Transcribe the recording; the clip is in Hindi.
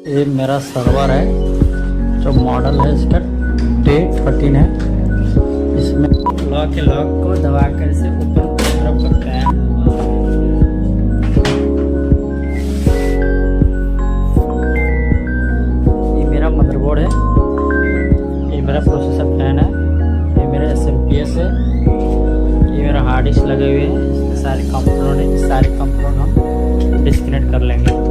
ये मेरा सर्वर है, जो मॉडल है इसका T13 है। इसमें लॉक के लॉक को दबाकर इसे ऊपर की तरफ करते हैं। ये मेरा मदरबोर्ड है, ये मेरा प्रोसेसर फैन है, ये मेरा SMPS है, ये मेरा हार्ड डिस्क लगे हुए हैं। सारे कंपोनेंट हम डिस्कनेक्ट कर लेंगे।